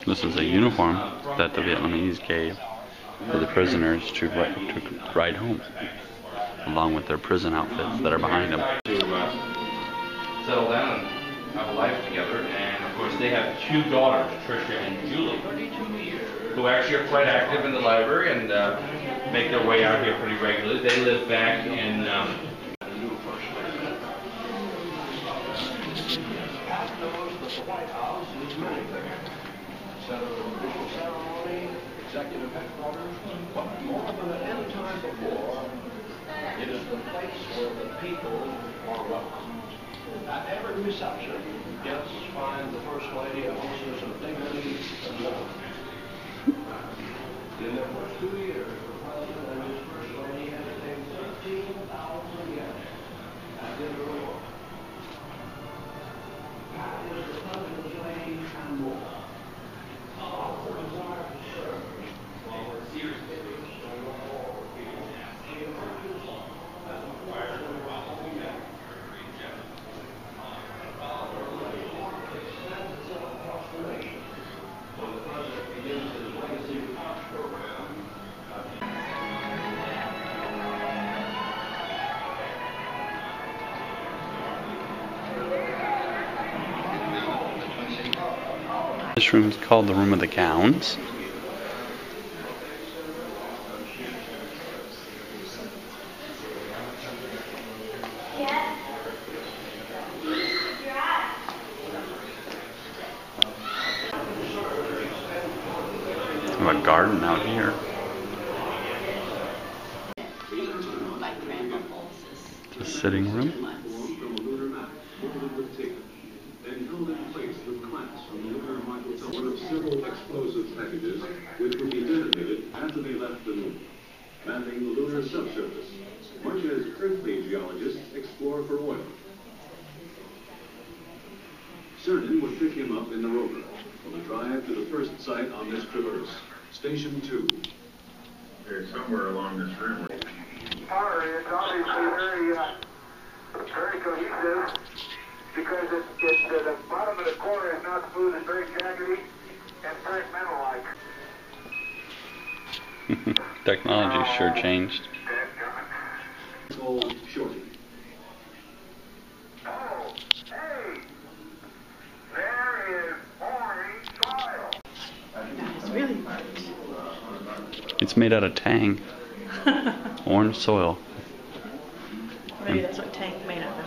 This is a uniform that the Vietnamese gave for the prisoners to ride home, along with their prison outfits that are behind them. To settle down and have a life together, and of course they have two daughters, Tricia and Julie, who actually are quite active in the library and make their way out here pretty regularly. They live back in executive headquarters, but more than at any time before, it is the place where the people are welcome. At every reception, guests find the First Lady a hostess of dignity and more. In their first 2 years, the President and his First Lady entertained 13,000 guests at dinner alone. That is the President's Lady and more. Our desire to serve. This room is called the Room of the Gowns. We have a garden out here. It's a sitting room. Several explosive packages which would be detonated after they left the moon, mapping the lunar subsurface, much as earthly geologists explore for oil. Cernan would pick him up in the rover on the drive to the first site on this traverse, Station 2. There's somewhere along this room. Power is obviously very cohesive because the bottom of the core is not smooth and very jaggedy and very metal-like. Technology sure changed. Called Shorty. Oh, hey! There is orange soil. That's really hard. It's made out of tang. Orange soil. Maybe that's what tank made out of.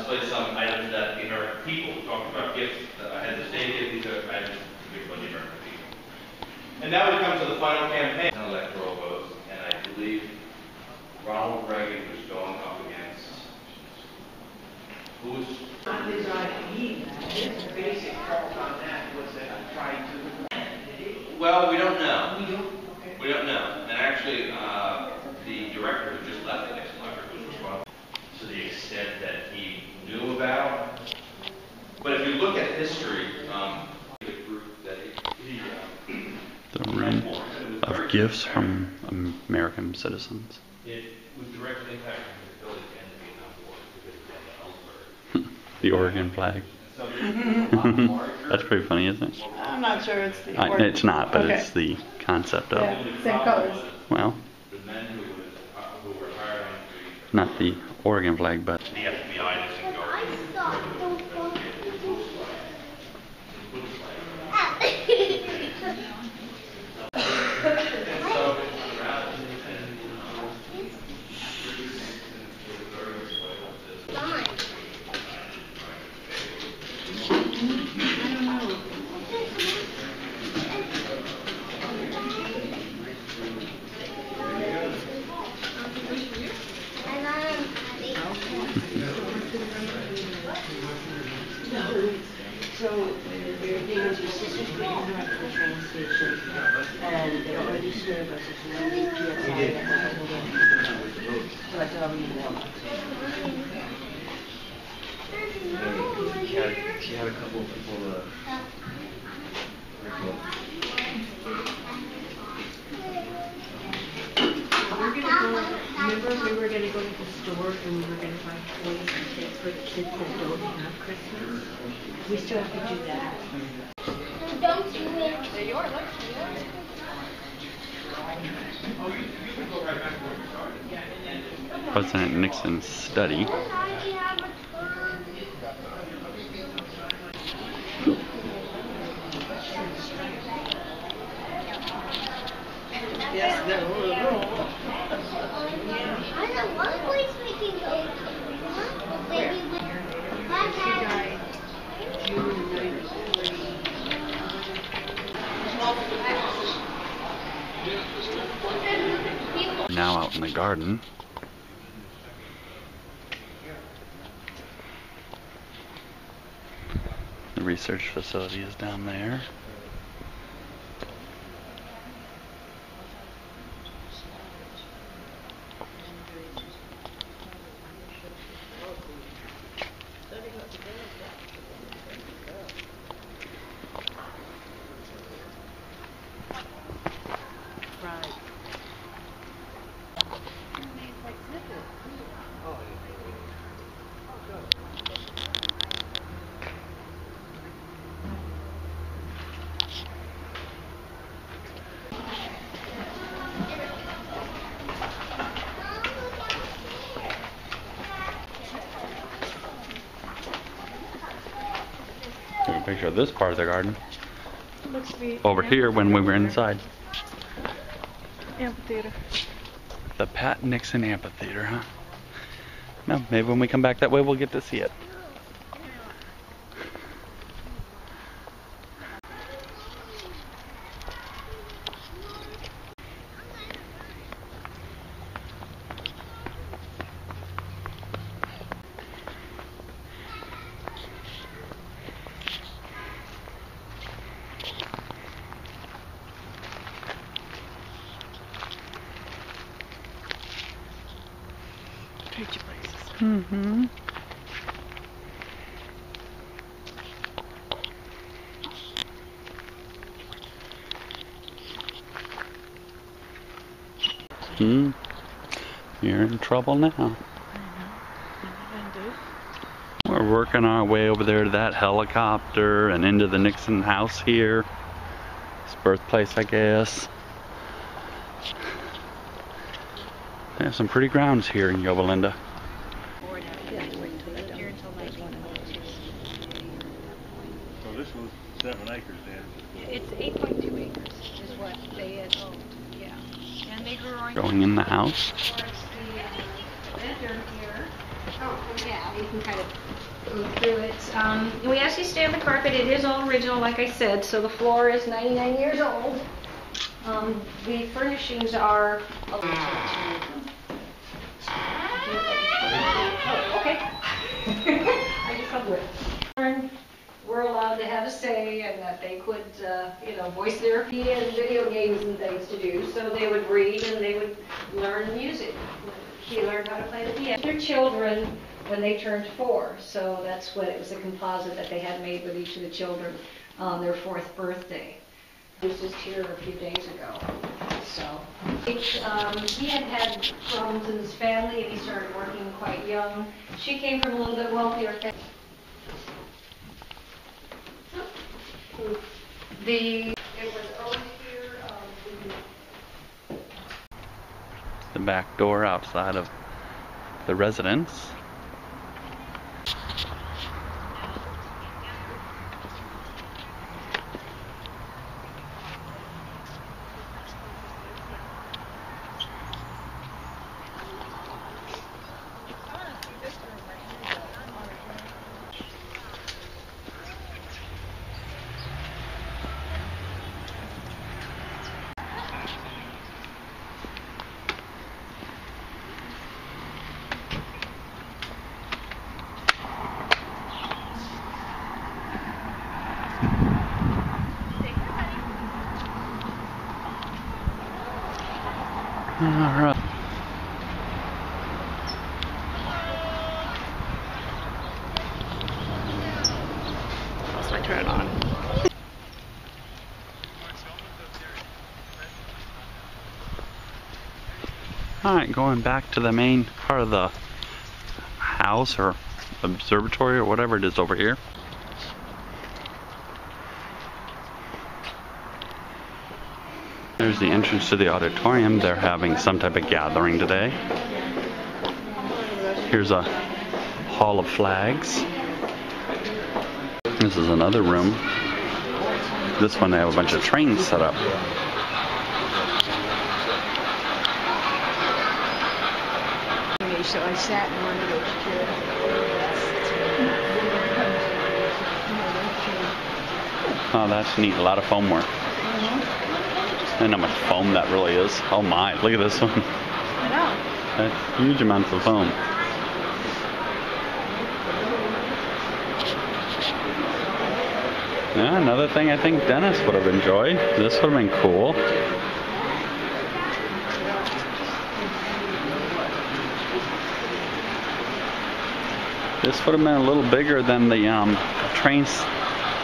display some items that the American people talked about gifts. I had to say these are items to give by the American people. And now we come to the final campaign electoral votes, and I believe Ronald Reagan was going up against who was On his ID, his basic fault on that was that I tried to. well, we don't know. We don't. We don't know. And actually, the director who just left the NixonLibrary was responsible to the extent that he knew about. But if you look at history, the group that The room of gifts from American citizens. it was directly impacted the ability to end the Vietnam War because it had The Oregon flag. That's pretty funny, isn't it? I'm not sure it's the It's not, but Okay. it's the concept of. Yeah, same colors. Well, the men who were hired on duty, not the Oregon flag, but the FBI doesn't go. So your thing is your sister's bringing her up to the train station, and they already serve us as one big PSI. We did. So I said, I'll read them. She had a couple of people We're gonna go, remember we were gonna go to the store and we were gonna buy toys and things for the kids that don't have Christmas? We still have to do that. Don't do it. President Nixon's study. Yes, there will. I know one place we can go. Maybe we Now out in the garden. The research facility is down there. Take a picture of this part of the garden. Looks to be Over here when we were inside. amphitheater. The Pat Nixon Amphitheater, huh? No, maybe when we come back that way we'll get to see it. Picture places. Mm-hmm. You're in trouble now. We're working our way over there to that helicopter and into the Nixon house here. His birthplace, I guess. They have some pretty grounds here in Yovalinda. So this was 7 acres then? It's 8.2 acres is what they had owned, yeah. And they grew orange. Going in the house. Oh, yeah, you can kind of go through it. We actually stay on the carpet. It is all original, like I said, so the floor is 99 years old. The furnishings are... Oh, okay. I just cover it. We're allowed to have a say and that they could, voice their opinion and video games and things to do. So they would read and they would learn music. She learned how to play the piano. Their children when they turned 4. So that's what it was, a composite that they had made with each of the children on their 4th birthday. He was just here a few days ago. So he had problems in his family and he started working quite young. She came from a little bit wealthier family. It was over here. The back door outside of the residence. All right. So I turn it on. Alright, going back to the main part of the house or observatory or whatever it is over here. There's the entrance to the auditorium. They're having some type of gathering today. Here's a hall of flags. This is another room. This one they have a bunch of trains set up. So I sat in one of those chairs. Oh, that's neat. A lot of foam work. I don't know how much foam that really is. Oh my, look at this one. I know. That's huge amounts of foam. Yeah, another thing I think Dennis would have enjoyed. This would have been cool. This would have been a little bigger than the train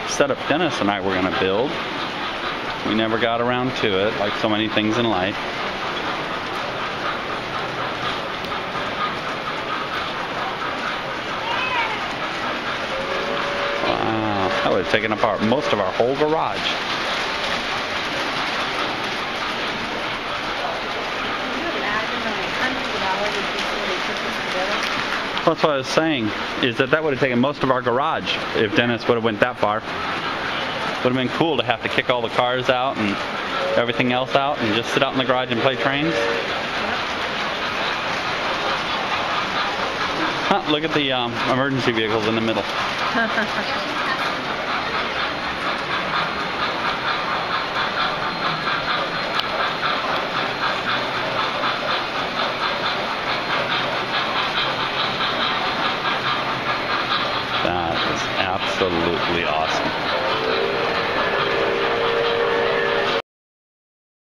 setup Dennis and I were going to build. We never got around to it, like so many things in life. Wow, that would have taken apart most of our whole garage. That's what I was saying, is that would have taken most of our garage if Dennis would have went that far. Would have been cool to have to kick all the cars out and everything else out and just sit out in the garage and play trains. Huh, look at the emergency vehicles in the middle. That is absolutely awesome.